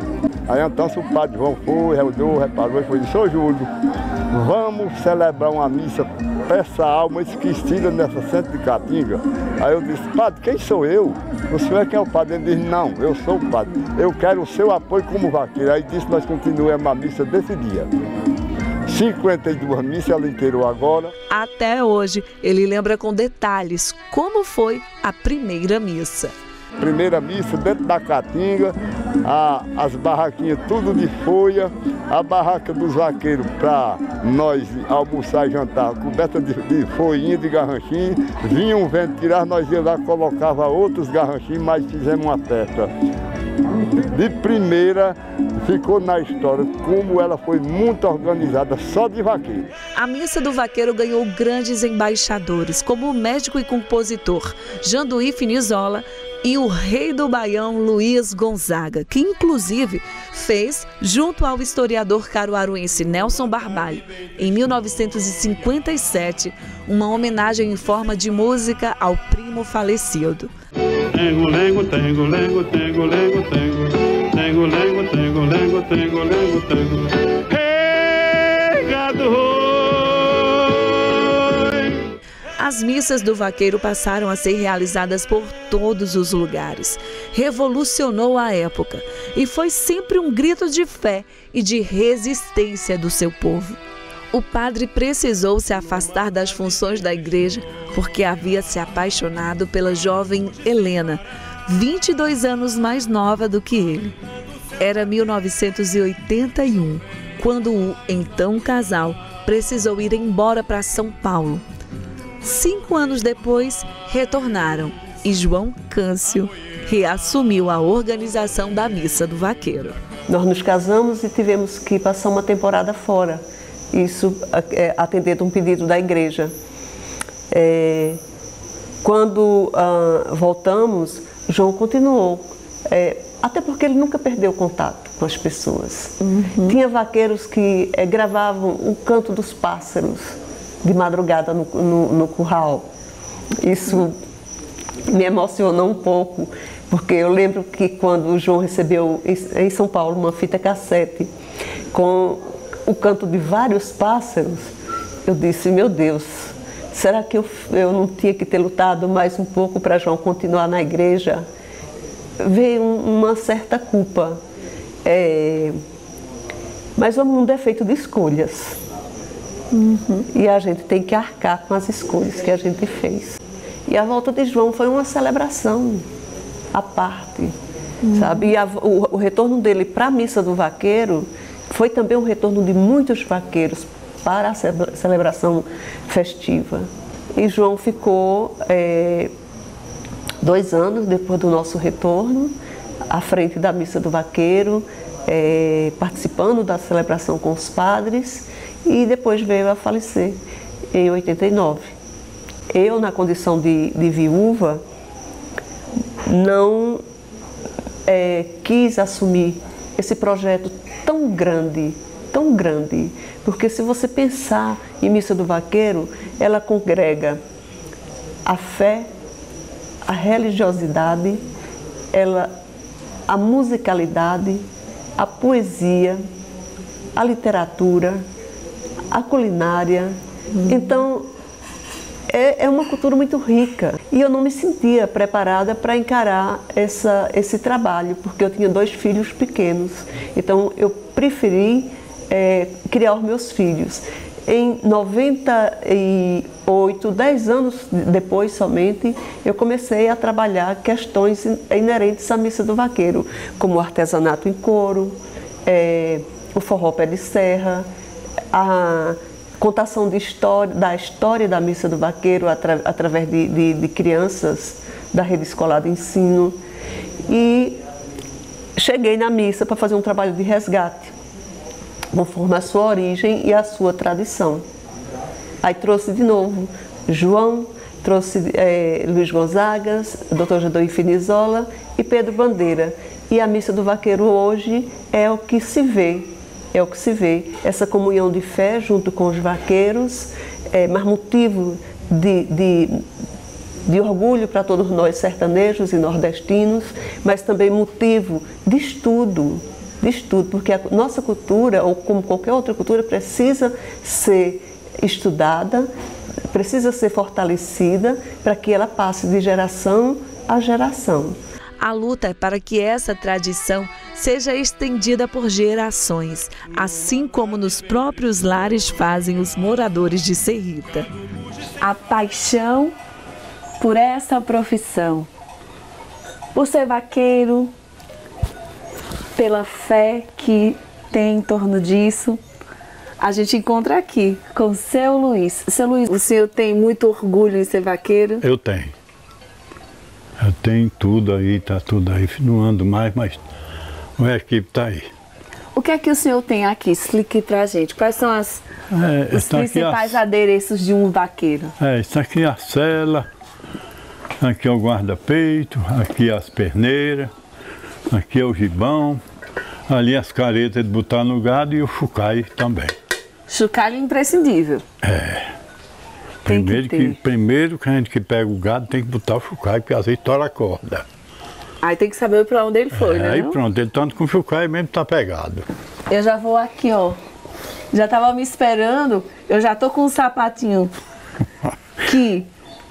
V: Aí então o padre João foi, reparou e foi disse, ô Júlio, vamos celebrar uma missa para essa alma esquecida nessa centro de Caatinga. Aí eu disse, padre, quem sou eu? O senhor é quem é o padre? Ele disse, não, eu sou o padre. Eu quero o seu apoio como vaqueiro. Aí disse, nós continuamos a missa desse dia. 52 missas ela inteirou agora.
A: Até hoje, ele lembra com detalhes como foi a primeira missa.
V: Primeira missa dentro da Caatinga, as barraquinhas tudo de folha, a barraca dos vaqueiros para nós almoçar e jantar, coberta de folhinha, de garranchinho, vinha um vento tirar, nós ia lá, colocava outros garranchinhos, mas fizemos uma festa. De primeira, ficou na história como ela foi muito organizada, só de vaqueiro.
A: A missa do vaqueiro ganhou grandes embaixadores, como o médico e compositor Janduí Finizola e o rei do Baião, Luiz Gonzaga, que inclusive fez, junto ao historiador caruaruense Nelson Barbalho, em 1957, uma homenagem em forma de música ao primo falecido.
E: Tengo, lengo, tengo, lengo, tengo, lengo, tengo. Tengo, lengo, tengo, lengo, tengo, lengo, tengo. Hey, gado.
A: As missas do vaqueiro passaram a ser realizadas por todos os lugares. Revolucionou a época e foi sempre um grito de fé e de resistência do seu povo. O padre precisou se afastar das funções da igreja porque havia se apaixonado pela jovem Helena, 22 anos mais nova do que ele. Era 1981, quando o então casal precisou ir embora para São Paulo. 5 anos depois, retornaram e João Câncio reassumiu a organização da Missa do Vaqueiro.
F: Nós nos casamos e tivemos que passar uma temporada fora, isso atendendo um pedido da igreja. Quando voltamos, João continuou, até porque ele nunca perdeu contato com as pessoas. Tinha vaqueiros que gravavam o canto dos pássaros de madrugada no curral. Isso me emocionou um pouco, porque eu lembro que quando o João recebeu em São Paulo uma fita cassete com o canto de vários pássaros, eu disse, meu Deus, será que eu não tinha que ter lutado mais um pouco para João continuar na igreja? Veio uma certa culpa, mas o mundo é feito de escolhas. E a gente tem que arcar com as escolhas que a gente fez. E a volta de João foi uma celebração à parte, sabe? E o retorno dele para a Missa do Vaqueiro foi também um retorno de muitos vaqueiros para a celebração festiva. E João ficou 2 anos depois do nosso retorno, à frente da Missa do Vaqueiro, participando da celebração com os padres, e depois veio a falecer em 89. Eu, na condição de viúva, não quis assumir esse projeto tão grande, porque se você pensar em Missa do Vaqueiro, ela congrega a fé, a religiosidade, a musicalidade, a poesia, a literatura, a culinária. Então, é uma cultura muito rica. E eu não me sentia preparada para encarar esse trabalho, porque eu tinha 2 filhos pequenos. Então, eu preferi criar os meus filhos. Em 98, 10 anos depois somente, eu comecei a trabalhar questões inerentes à Missa do Vaqueiro, como o artesanato em couro, o forró pé de serra, a contação da história da Missa do Vaqueiro através de crianças da rede escolar de ensino. E cheguei na missa para fazer um trabalho de resgate, conforme a sua origem e a sua tradição. Aí trouxe de novo João, trouxe Luiz Gonzaga, Dr. Jador Finizola e Pedro Bandeira. E a Missa do Vaqueiro hoje é o que se vê. Essa comunhão de fé junto com os vaqueiros, mas motivo de orgulho para todos nós sertanejos e nordestinos, mas também motivo de estudo, porque a nossa cultura, ou como qualquer outra cultura, precisa ser estudada, precisa ser fortalecida para que ela passe de geração a geração.
A: A luta é para que essa tradição seja estendida por gerações, assim como nos próprios lares fazem os moradores de Serrita.
G: A paixão por essa profissão, por ser vaqueiro, pela fé que tem em torno disso, a gente encontra aqui com o seu Luiz. Seu Luiz, o senhor tem muito orgulho em ser vaqueiro?
W: Eu tenho. Eu tenho tudo aí, tá tudo aí. Não ando mais, mas a equipe tá aí.
G: O que é que o senhor tem aqui? Explique pra gente. Quais são os principais adereços de um vaqueiro?
W: Isso aqui é a sela, Aqui é o guarda-peito, aqui as perneiras, aqui é o gibão, ali as caretas de botar no gado e o chocalho também.
G: Chocalho imprescindível.
W: Primeiro que a gente que pega o gado tem que botar o chocalho, porque às vezes tora a corda.
G: Aí tem que saber para onde ele foi, né?
W: Aí pronto, ele tanto com o chocalho mesmo tá pegado.
G: Eu já vou aqui, ó. Já tava me esperando, eu já tô com um sapatinho que,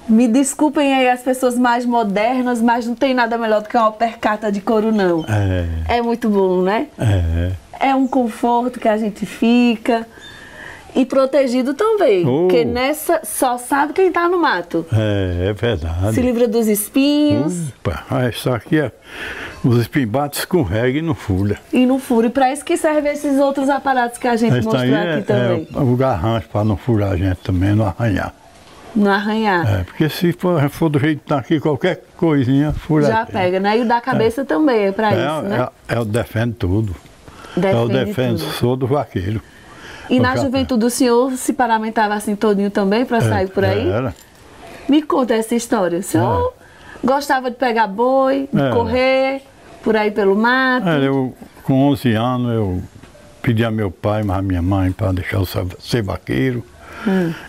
G: me desculpem aí as pessoas mais modernas, mas não tem nada melhor do que uma percata de couro, não. É muito bom, né? É um conforto que a gente fica. E protegido também, porque nessa só sabe quem tá no mato.
W: É verdade.
G: Se livra dos espinhos.
W: Isso aqui os espinhados escorregam e não fura.
G: E não fura. E para isso que servem esses outros aparatos que a gente mostrou aqui também.
W: É o garrancho para não furar a gente também, não arranhar.
G: Não arranhar.
W: Porque se for do jeito que tá aqui, qualquer coisinha fura.
G: Já pega, né? E o da cabeça também é para isso, né?
W: Eu defendo tudo. Eu defensor do vaqueiro.
G: E na juventude do senhor se paramentava assim todinho também para sair por aí?
W: Era.
G: Me conta essa história. O senhor gostava de pegar boi, de correr por aí pelo mato?
W: Eu, com 11 anos, eu pedi a meu pai e a minha mãe para deixar eu ser vaqueiro.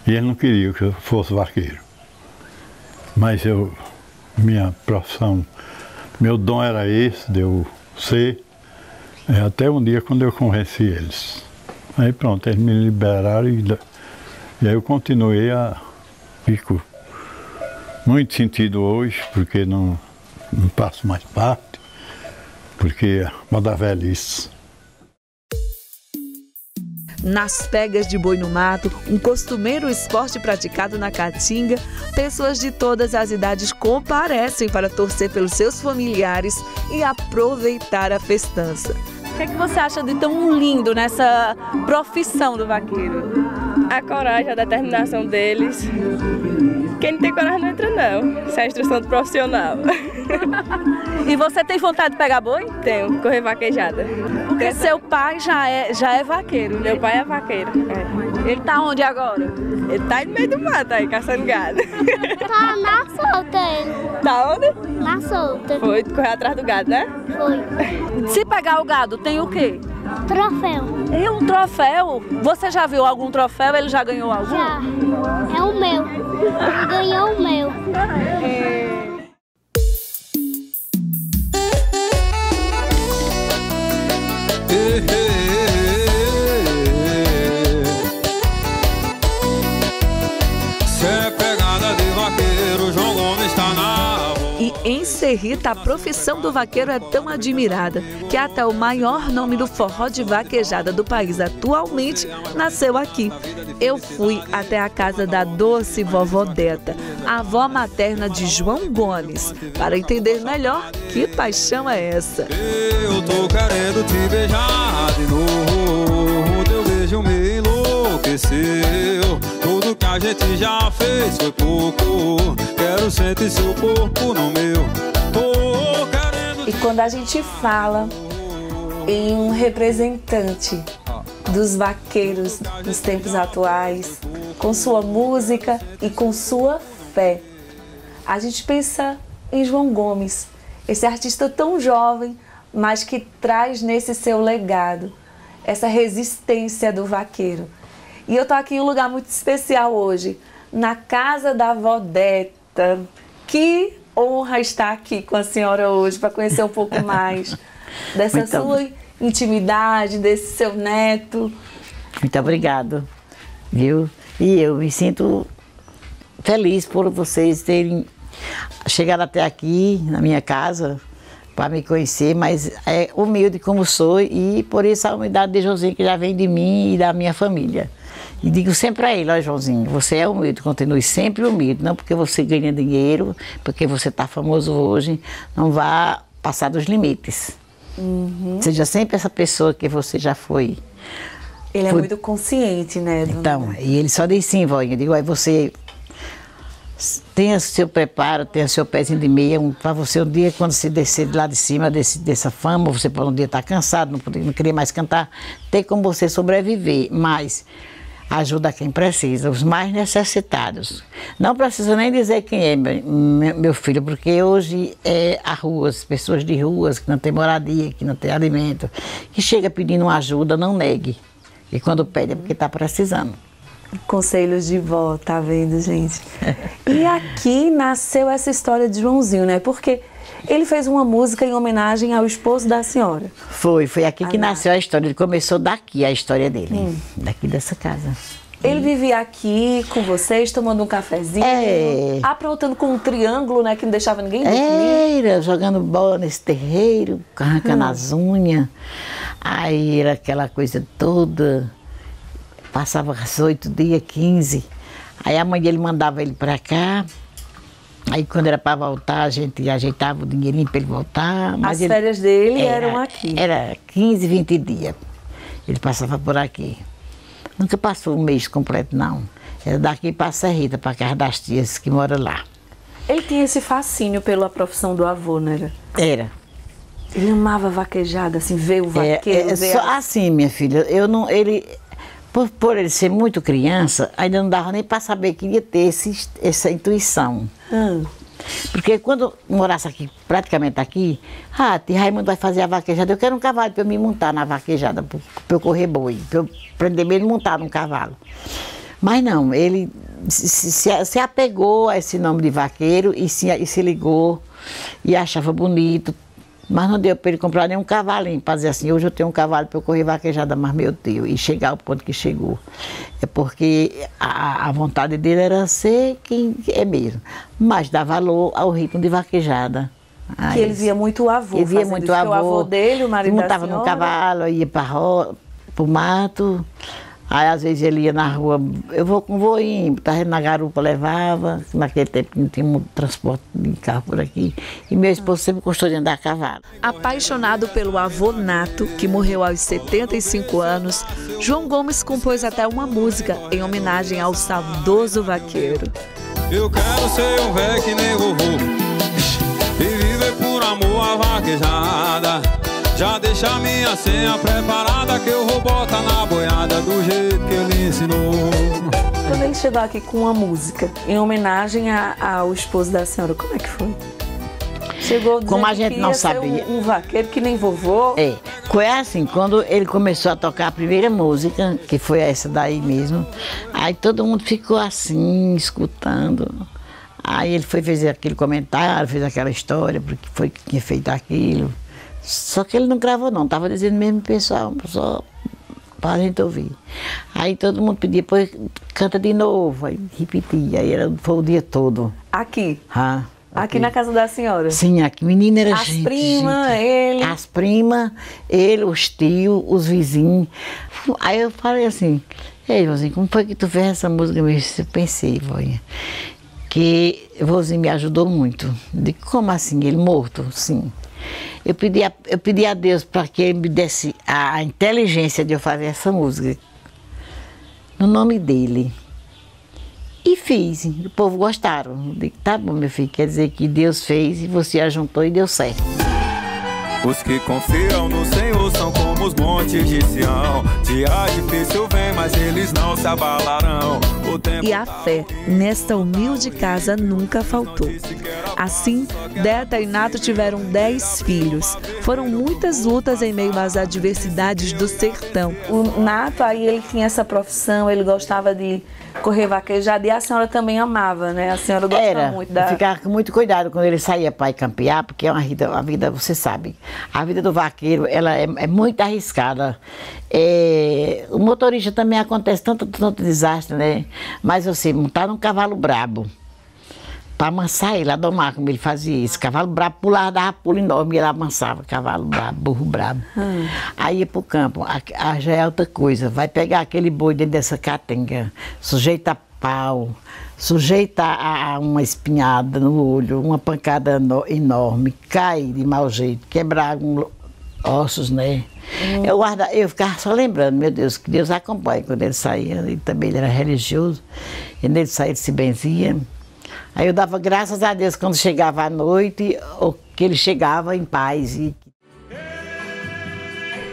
W: E ele não queria que eu fosse vaqueiro. Mas minha profissão, meu dom era esse, de eu ser. Até um dia quando eu convenci eles. Aí pronto, eles me liberaram e aí eu continuei fico muito sentido hoje, porque não passo mais parte, porque é uma da velhice.
A: Nas pegas de boi no mato, um costumeiro esporte praticado na Caatinga, pessoas de todas as idades comparecem para torcer pelos seus familiares e aproveitar a festança.
G: O que é que você acha de tão lindo nessa profissão do vaqueiro?
B: A coragem, a determinação deles. Quem não tem coragem não entra não. Isso é a instrução do profissional.
G: E você tem vontade de pegar boi?
B: Tenho, correr vaquejada.
G: Porque seu pai já é vaqueiro.
B: Meu pai é vaqueiro.
G: Ele tá onde agora?
B: Ele tá no meio do mato aí, caçando gado.
S: Tá na solta ele.
B: Tá onde?
S: Na solta.
B: Foi correr atrás do gado, né?
S: Foi.
G: Se pegar o gado, tem o quê?
S: Troféu.
G: E um troféu? Você já viu algum troféu? Ele já ganhou algum?
S: Já. É o meu. Ele ganhou o meu.
A: E em Serrita, a profissão do vaqueiro é tão admirada que até o maior nome do forró de vaquejada do país atualmente nasceu aqui. Eu fui até a casa da doce vovó Deta, a avó materna de João Gomes, para entender melhor que paixão é essa.
H: Eu tô querendo te beijar de novo, teu beijo me enlouqueceu. Tudo que a gente já fez foi pouco, quero sentir seu corpo no meu. Tô querendo.
G: E quando a gente fala em um representante dos vaqueiros dos tempos atuais, com sua música e com sua fé, a gente pensa em João Gomes, esse artista tão jovem, mas que traz nesse seu legado essa resistência do vaqueiro. E eu tô aqui em um lugar muito especial hoje, na casa da avó Deta. Que honra estar aqui com a senhora hoje para conhecer um pouco mais dessa sua intimidade, desse seu neto.
I: Muito obrigado, viu? E eu me sinto feliz por vocês terem chegado até aqui na minha casa para me conhecer, mas é humilde como sou e por isso a humildade de Joãozinho que já vem de mim e da minha família. E digo sempre a ele, ó Joãozinho, você é humilde, continue sempre humilde, não porque você ganha dinheiro, porque você está famoso hoje, não vá passar dos limites. Seja sempre essa pessoa que você já foi.
G: Ele é muito consciente, né?
I: Então, e ele só diz sim, vó, eu digo, aí você tenha seu preparo, tenha seu pezinho de meia, para você um dia, quando você descer de lá de cima dessa fama, você pode um dia estar cansado, não querer mais cantar, ter como você sobreviver, mas ajuda quem precisa, os mais necessitados. Não precisa nem dizer quem é meu filho, porque hoje é a rua, as pessoas de ruas que não têm moradia, que não têm alimento, que chega pedindo ajuda, não negue. E quando pede é porque está precisando.
G: Conselhos de vó, tá vendo, gente? E aqui nasceu essa história de Joãozinho, né? Porque ele fez uma música em homenagem ao esposo da senhora.
I: Foi aqui que nasceu a história. Ele começou daqui, a história dele, daqui dessa casa.
G: Ele vivia aqui com vocês, tomando um cafezinho, aprontando com um triângulo, né? Que não deixava ninguém dormir.
I: Era, jogando bola nesse terreiro, arrancando as unhas. Aí era aquela coisa toda. Passava 8 dias, 15. Aí a mãe dele mandava ele para cá. Aí quando era para voltar, a gente ajeitava o dinheirinho para ele voltar.
G: Mas as férias dele eram aqui?
I: Era 15, 20 dias. Ele passava por aqui. Nunca passou um mês completo, não. Era daqui para a Serrita, para a casa das tias que moram lá.
G: Ele tinha esse fascínio pela profissão do avô, né?
I: Era.
G: Ele amava vaquejada, assim, ver o vaqueiro.
I: Só assim, minha filha, por ele ser muito criança, ainda não dava nem para saber que ia ter essa intuição. Porque quando morasse aqui, praticamente aqui, tia Raimundo vai fazer a vaquejada, eu quero um cavalo para eu me montar na vaquejada, para eu correr boi, para eu aprender ele montar num cavalo. Mas não, ele se apegou a esse nome de vaqueiro e se ligou e achava bonito. Mas não deu para ele comprar nenhum cavalinho, para dizer assim, hoje eu tenho um cavalo para eu correr vaquejada, mas meu Deus, e chegar ao ponto que chegou. É porque a vontade dele era ser quem é mesmo, mas dar valor ao ritmo de vaquejada.
G: Que ele via muito o avô.
I: Ele via muito o avô
G: dele, o marido
I: montava
G: da senhora.
I: no cavalo, ia para o mato. Aí às vezes ele ia na rua, eu vou com o voinho, estava na garupa, levava, naquele tempo não tinha muito transporte de carro por aqui, e meu esposo sempre gostou de andar a cavalo.
A: Apaixonado pelo avô Nato, que morreu aos 75 anos, João Gomes compôs até uma música em homenagem ao saudoso vaqueiro.
H: Eu quero ser um velho que nem vovô e viver por amor a vaquejada. Já deixa a minha senha preparada que eu vou botar na boiada do jeito que ele ensinou.
G: Quando ele chegou aqui com uma música em homenagem ao esposo da senhora, como é que foi? Chegou dizendo
I: como a gente
G: que
I: não
G: ia
I: sabia.
G: ser um vaqueiro que nem vovô.
I: Foi assim, quando ele começou a tocar a primeira música, que foi essa daí mesmo, aí todo mundo ficou assim, escutando. Aí ele fez aquele comentário, fez aquela história, porque foi que tinha feito aquilo. Só que ele não gravou não, estava dizendo mesmo pessoal, só para a gente ouvir. Aí todo mundo pedia, depois canta de novo, aí repetia, aí foi o dia todo.
G: Aqui? Aqui na casa da senhora?
I: Sim, aqui, menina era
G: gente. As primas, ele?
I: As primas, ele, os tios, os vizinhos. Aí eu falei assim, ei, vozinho, como foi que tu fez essa música mesmo? Eu pensei, vozinha, que o vozinho me ajudou muito. De como assim, ele morto? Sim. Eu pedi a Deus para que ele me desse a inteligência de eu fazer essa música no nome dele. E fiz, o povo gostaram. Eu digo, tá bom, meu filho, quer dizer que Deus fez e você ajuntou e deu certo.
H: Os que confiam no Senhor são como os montes de Sião. Dia difícil vem, mas eles não se abalarão.
A: E a fé nesta humilde casa nunca faltou. Assim, Deta e Nato tiveram 10 filhos. Foram muitas lutas em meio às adversidades do sertão.
G: O Nato, aí ele tinha essa profissão, ele gostava de correr vaquejada e a senhora também amava, né? A senhora gostava muito da...
I: Eu ficava com muito cuidado quando ele saía para ir campear, porque é a vida, você sabe, a vida do vaqueiro, ela é muito arriscada. O motorista também acontece tanto desastre, né? Mas você montar num cavalo brabo, para amansar ele, a domar, como ele fazia isso. Cavalo brabo pulava, dava pulo enorme e ele amansava. Cavalo brabo, burro brabo. Aí ia pro campo, já é outra coisa. Vai pegar aquele boi dentro dessa catenga, sujeita a pau, sujeita a uma espinhada no olho, uma pancada enorme, cai de mau jeito, quebrar ossos, né? Eu ficava só lembrando, meu Deus, que Deus acompanhe quando ele saía. Ele também era religioso, e quando ele saía, ele se benzia. Aí eu dava graças a Deus quando chegava à noite, ou que ele chegava em paz.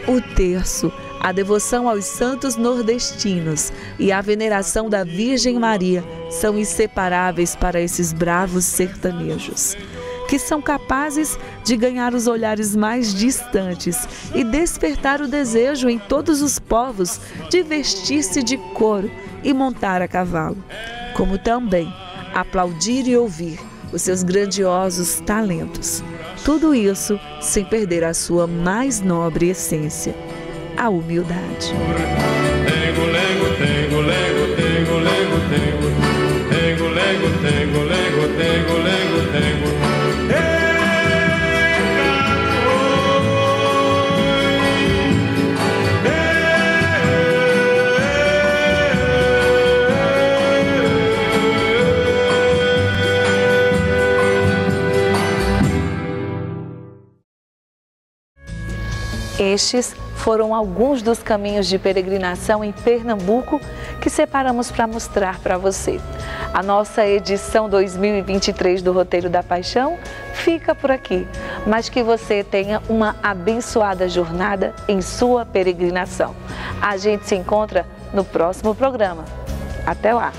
A: O terço, A devoção aos santos nordestinos e a veneração da Virgem Maria são inseparáveis para esses bravos sertanejos, que são capazes de ganhar os olhares mais distantes e despertar o desejo em todos os povos de vestir-se de couro e montar a cavalo, como também aplaudir e ouvir os seus grandiosos talentos. Tudo isso sem perder a sua mais nobre essência, a humildade. Estes foram alguns dos caminhos de peregrinação em Pernambuco que separamos para mostrar para você. A nossa edição 2023 do Roteiro da Paixão fica por aqui, mas que você tenha uma abençoada jornada em sua peregrinação. A gente se encontra no próximo programa. Até lá!